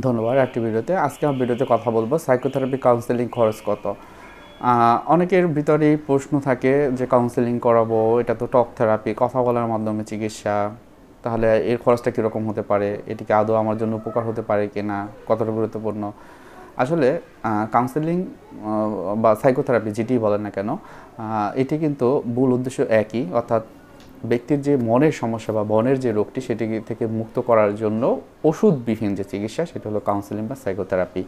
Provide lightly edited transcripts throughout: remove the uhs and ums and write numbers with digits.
ধন্যবাদ। একটি ভিডিওতে আজকে আমি ভিডিওতে কথা বলবো সাইকোথেরাপি কাউন্সেলিং খরচ কত। অনেকের ভিতরেই প্রশ্ন থাকে যে কাউন্সেলিং করাবো, এটা তো টক থেরাপি, কথা বলার মাধ্যমে চিকিৎসা, তাহলে এর খরচটা কীরকম হতে পারে, এটি কি আদৌ আমার জন্য উপকার হতে পারে কি না, কতটা গুরুত্বপূর্ণ। আসলে কাউন্সেলিং বা সাইকোথেরাপি যেটি বলেন না কেন, এটি কিন্তু মূল উদ্দেশ্য একই, অর্থাৎ ব্যক্তির যে মনের সমস্যা বা মনের যে রোগটি সেটি থেকে মুক্ত করার জন্য ওষুধবিহীন যে চিকিৎসা সেটা হলো কাউন্সেলিং বা সাইকোথেরাপি।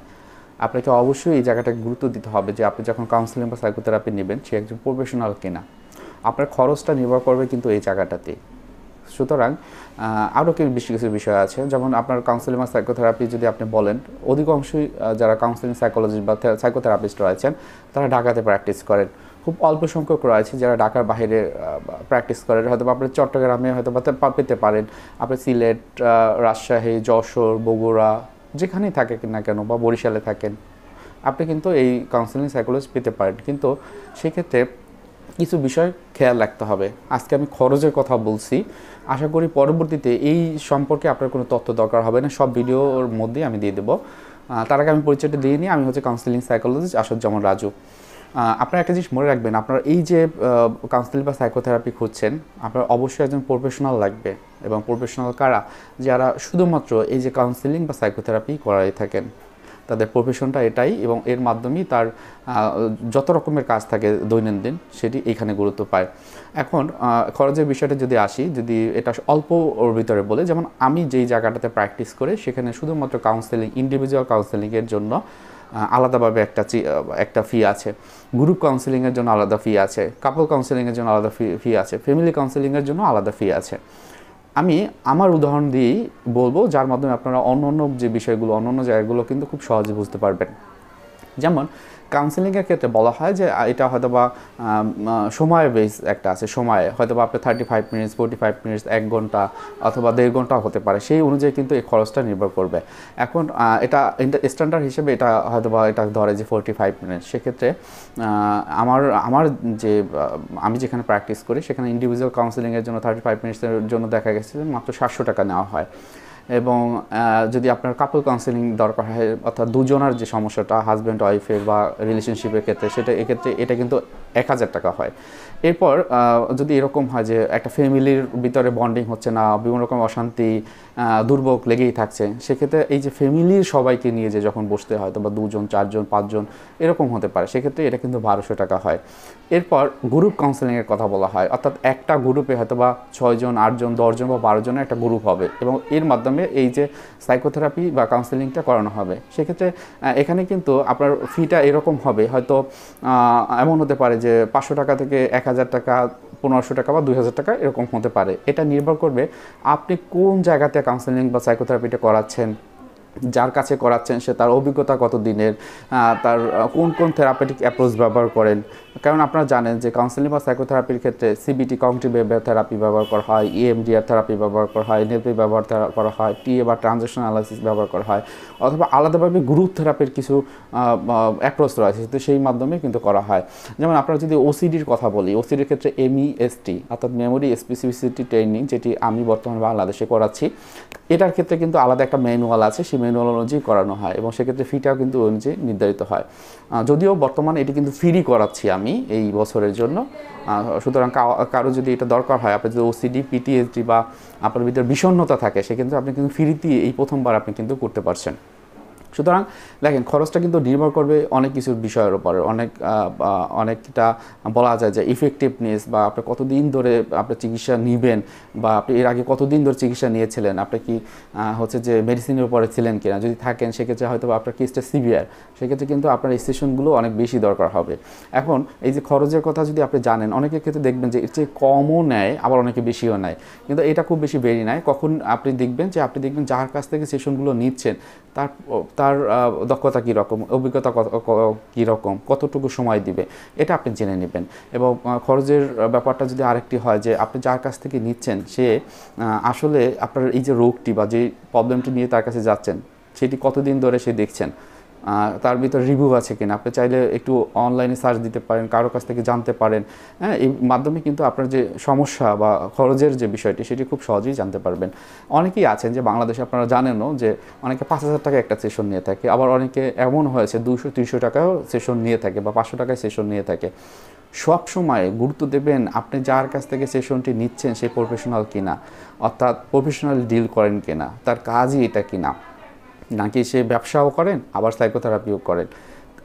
আপনাকে অবশ্যই এই জায়গাটাকে গুরুত্ব দিতে হবে যে আপনি যখন কাউন্সেলিং বা সাইকোথেরাপি নেবেন সে একজন প্রফেশনাল কিনা। আপনার খরচটা নির্ভর করবে কিন্তু এই জায়গাটাতে। সুতরাং আরও বেশি কিছু বিষয় আছে, যেমন আপনার কাউন্সেলিং বা সাইকোথেরাপি যদি আপনি বলেন, অধিকাংশই যারা কাউন্সেলিং সাইকোলজিস্ট বা সাইকোথেরাপিস্ট রয়েছেন তারা ঢাকাতে প্র্যাকটিস করেন। খুব অল্প সংখ্যক রয়েছে যারা ঢাকার বাইরে প্র্যাকটিস করেন। হয়তো আপনি চট্টগ্রামে হয়তো পেতে পারেন, আপনি সিলেট, রাজশাহী, যশোর, বগুড়া যেখানেই থাকেন না কেন, বা বরিশালে থাকেন, আপনি কিন্তু এই কাউন্সেলিং সাইকোলজিস্ট পেতে পারেন। কিন্তু সেক্ষেত্রে কিছু বিষয় খেয়াল রাখতে হবে। আজকে আমি খরচের কথা বলছি, আশা করি পরবর্তীতে এই সম্পর্কে আপনার কোনো তথ্য দরকার হবে না, সব ভিডিওর মধ্যেই আমি দিয়ে দেবো। তার আগে আমি পরিচয়টা দিয়ে নিই, আমি হচ্ছে কাউন্সেলিং সাইকোলজিস্ট আসদুজ্জামান রাজু। আপনারা একটা জিনিস মনে রাখবেন, আপনারা এই যে কাউন্সেলিং বা সাইকোথেরাপি খুঁজছেন, আপনার অবশ্যই একজন প্রফেশনাল লাগবে। এবং প্রফেশনাল কারা? যারা শুধুমাত্র এই যে কাউন্সেলিং বা সাইকোথেরাপি করাই থাকেন, তাদের প্রফেশনটা এটাই, এবং এর মাধ্যমেই তার যত রকমের কাজ থাকে দৈনন্দিন সেটি এখানে গুরুত্ব পায়। এখন খরচের বিষয়টা যদি আসি, যদি এটা অল্প ওর ভিতরে বলে, যেমন আমি যেই জায়গাটাতে প্র্যাকটিস করে সেখানে শুধুমাত্র কাউন্সেলিং, ইন্ডিভিজুয়াল কাউন্সেলিংয়ের জন্য আলাদাভাবে একটা ফি আছে, গ্রুপ কাউন্সেলিংয়ের জন্য আলাদা ফি আছে, কাপল কাউন্সেলিংয়ের জন্য আলাদা ফি আছে, ফ্যামিলি কাউন্সেলিংয়ের জন্য আলাদা ফি আছে। আমি আমার উদাহরণ দিয়েই বলবো, যার মাধ্যমে আপনারা অন্য যে বিষয়গুলো, অন্য জায়গাগুলো কিন্তু খুব সহজে বুঝতে পারবেন। যেমন কাউন্সেলিংয়ের ক্ষেত্রে বলা হয় যে এটা হয়তো বা সময় বেস একটা আছে, সময়ে হয়তো বা আপনার 35 মিনিটস, 45 মিনিটস, 1 ঘন্টা অথবা 1.5 ঘন্টাও হতে পারে, সেই অনুযায়ী কিন্তু এই খরচটা নির্ভর করবে। এখন এটা স্ট্যান্ডার্ড হিসেবে এটা হয়তো বা এটা ধরে যে 45 মিনিটস। সেক্ষেত্রে আমার যে আমি যেখানে প্র্যাকটিস করি সেখানে ইন্ডিভিজুয়াল কাউন্সেলিংয়ের জন্য 35 মিনিটসের জন্য দেখা গেছে যে মাত্র 700 টাকা নেওয়া হয়। এবং যদি আপনার কাপল কাউন্সেলিং দরকার হয়, অর্থাৎ দুজনের যে সমস্যাটা হাজব্যান্ড ওয়াইফের বা রিলেশনশিপের ক্ষেত্রে, এক্ষেত্রে এটা কিন্তু 1000 টাকা হয়। এরপর যদি এরকম হয় যে একটা ফ্যামিলির ভিতরে বন্ডিং হচ্ছে না, বিভিন্ন রকম অশান্তি, দুর্ভোগ লেগেই থাকছে, সেক্ষেত্রে এই যে ফ্যামিলির সবাইকে নিয়ে যে যখন বসতে হয়, বা 2 জন, 4 জন, 5 জন এরকম হতে পারে, সেক্ষেত্রে এটা কিন্তু 1200 টাকা হয়। এরপর গ্রুপ কাউন্সেলিংয়ের কথা বলা হয়, অর্থাৎ একটা গ্রুপে হয়তো বা 6 জন, 8 জন, 10 জন বা 12 জনের একটা গ্রুপ হবে, এবং এর মাধ্যমে এই যে সাইকোথেরাপি বা কাউন্সেলিংটা করানো হবে। সেক্ষেত্রে এখানে কিন্তু আপনার ফিটা এরকম হবে, হয়তো এমন হতে পারে যে 500 টাকা থেকে 1000 টাকা, 1500 টাকা বা 2000 টাকা এরকম হতে পারে। এটা নির্ভর করবে আপনি কোন জায়গাতে কাউন্সেলিং বা সাইকোথেরাপিটা করাচ্ছেন, যার কাছে করাচ্ছেন সে তার অভিজ্ঞতা কত দিনের, তার কোন থেরাপিটিক অ্যাপ্রোচ ব্যবহার করেন। কারণ আপনারা জানেন যে কাউন্সেলিং বা সাইকোথেরাপির ক্ষেত্রে সিবিটি, কগনিটিভ বিহেভিয়ার থেরাপি ব্যবহার করা হয়, ইএমডিআর থেরাপি ব্যবহার করা হয়, এনএলপি ব্যবহার করা হয়, টিএ বা ট্রানজ্যাকশন অ্যানালাইসিস ব্যবহার করা হয়, অথবা আলাদাভাবে গ্রুপ থেরাপির কিছু অ্যাপ্রোচ রয়েছে, তো সেই মাধ্যমে কিন্তু করা হয়। যেমন আপনারা যদি ওসিডির কথা বলি, ওসিডির ক্ষেত্রে এমইএসটি অর্থাৎ মেমোরি স্পেসিফিসিটি ট্রেনিং, যেটি আমি বর্তমানে বাংলাদেশে করাচ্ছি, এটার ক্ষেত্রে কিন্তু আলাদা একটা ম্যানুয়াল আছে, সেই ম্যানুয়াল অনুযায়ী করানো হয়, এবং সেক্ষেত্রে ফিটাও কিন্তু অনুযায়ী নির্ধারিত হয়। যদিও বর্তমানে এটি কিন্তু ফ্রি করাচ্ছি আমি এই বছরের জন্য। সুতরাং কারো যদি এটা দরকার হয়, আপনার যদি ওসিডি, পিটিএসডি বা আপনার ভিতরে বিষণ্ণতা থাকে, সেক্ষেত্রে আপনি কিন্তু ফ্রিতে এই প্রথমবার আপনি কিন্তু করতে পারছেন। সুতরাং দেখেন, খরচটা কিন্তু নির্ভর করবে অনেক কিছুর বিষয়ের উপর, অনেকটা বলা যায় যে ইফেক্টিভনেস, বা আপনি কতদিন ধরে আপনি চিকিৎসা নেবেন, বা আপনি এর আগে কতদিন ধরে চিকিৎসা নিয়েছিলেন, আপনি কি হচ্ছে যে মেডিসিনের উপরে ছিলেন কিনা, যদি থাকেন সেক্ষেত্রে হয়তো আপনার কেসটা সিভিয়ার, সেক্ষেত্রে কিন্তু আপনার এই সেশনগুলো অনেক বেশি দরকার হবে। এখন এই যে খরচের কথা যদি আপনি জানেন, অনেকের ক্ষেত্রে দেখবেন যে এর চেয়ে কমও নেয়, আবার অনেকে বেশিও নেয়, কিন্তু এটা খুব বেশি বেরি নেয়। কখন আপনি দেখবেন যার কাছ থেকে সেশনগুলো নিচ্ছেন তার তার দক্ষতা কীরকম, অভিজ্ঞতা কীরকম, কতটুকু সময় দিবে, এটা আপনি জেনে নেবেন। এবং খরচের ব্যাপারটা যদি আরেকটি হয় যে আপনি যার কাছ থেকে নিচ্ছেন সে আসলে আপনার এই যে রোগটি বা যে প্রবলেমটি নিয়ে তার কাছে যাচ্ছেন, সেটি কতদিন ধরে সে দেখছেন, তার ভিতরে রিভিউ আছে কিনা, আপনি চাইলে একটু অনলাইনে সার্চ দিতে পারেন, কারো কাছ থেকে জানতে পারেন। হ্যাঁ, এই মাধ্যমে কিন্তু আপনার যে সমস্যা বা খরচের যে বিষয়টি সেটি খুব সহজেই জানতে পারবেন। অনেকেই আছেন যে বাংলাদেশে আপনারা জানেনও যে অনেকে 5,000 টাকা একটা সেশন নিয়ে থাকে, আবার অনেকে এমন হয়েছে 200-300 টাকাও সেশন নিয়ে থাকে বা 500 টাকায় সেশন নিয়ে থাকে। সব সময় গুরুত্ব দেবেন আপনি যার কাছ থেকে সেশনটি নিচ্ছেন সে প্রফেশনাল কিনা, অর্থাৎ প্রফেশনাল ডিল করেন কিনা, তার কাজই এটা কিনা, নাকি সে ব্যবসাও করেন আবার সাইকোথেরাপিও করেন।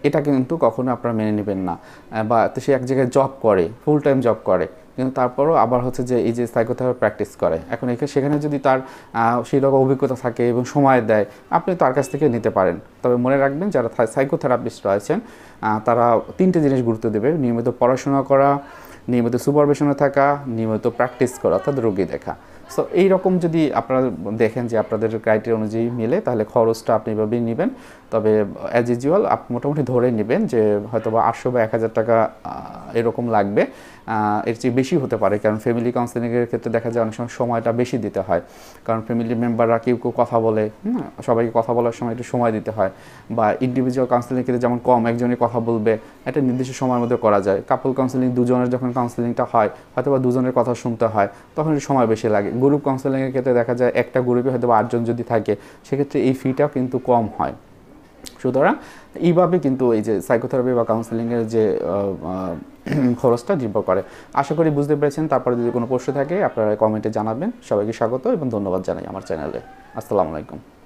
এটা কিন্তু কখনো আপনারা মেনে নেবেন না। বা সে এক জায়গায় জব করে, ফুল টাইম জব করে, কিন্তু তারপরও আবার হচ্ছে যে এই যে সাইকোথেরাপি প্র্যাকটিস করে, এখন সেখানে যদি তার সেই রকম অভিজ্ঞতা থাকে এবং সময় দেয়, আপনি তার কাছ থেকে নিতে পারেন। তবে মনে রাখবেন যারা সাইকোথেরাপিস্ট রয়েছেন তারা 3টে জিনিস গুরুত্ব দেবে: নিয়মিত পড়াশোনা করা, নিয়মিত সুপারভিশনে থাকা, নিয়মিত প্র্যাকটিস করা, অর্থাৎ রোগী দেখা। সো এইরকম যদি আপনারা দেখেন যে আপনাদের ক্রাইটেরিয়া অনুযায়ী মিলে, তাহলে খরচটা আপনি এভাবেই নেবেন। তবে অ্যাজ ইউজুয়াল আপনি মোটামুটি ধরে নেবেন যে হয়তো বা 800 বা 1000 টাকা এরকম লাগবে। এর চেয়ে বেশি হতে পারে, কারণ ফ্যামিলি কাউন্সেলিংয়ের ক্ষেত্রে দেখা যায় অনেক সময় সময়টা বেশি দিতে হয়, কারণ ফ্যামিলি মেম্বাররা কেউ কেউ কথা বলে, সবাইকে কথা বলার সময় একটু সময় দিতে হয়। বা ইন্ডিভিজুয়াল কাউন্সেলিংয়ের ক্ষেত্রে যেমন কম একজনই কথা বলবে, একটা নির্দিষ্ট সময়ের মধ্যে করা যায়। কাপল কাউন্সেলিং দুজনের যখন কাউন্সেলিংটা হয়, হয়তো বা দুজনের কথা শুনতে হয়, তখন একটু সময় বেশি লাগে। গ্রুপ কাউন্সেলিংয়ের ক্ষেত্রে দেখা যায় একটা গ্রুপে হয়তো বা 8 জন যদি থাকে, সেক্ষেত্রে এই ফিটাও কিন্তু কম হয়। সুতরাং এইভাবে কিন্তু এই যে সাইকোথেরাপি বা কাউন্সেলিংয়ের যে খরচটা নির্ভর করে। আশা করি বুঝতে পেরেছেন। তারপরে যদি কোনো প্রশ্ন থাকে আপনারা কমেন্টে জানাবেন। সবাইকে স্বাগত এবং ধন্যবাদ জানাই আমার চ্যানেলে। আসসালামু আলাইকুম।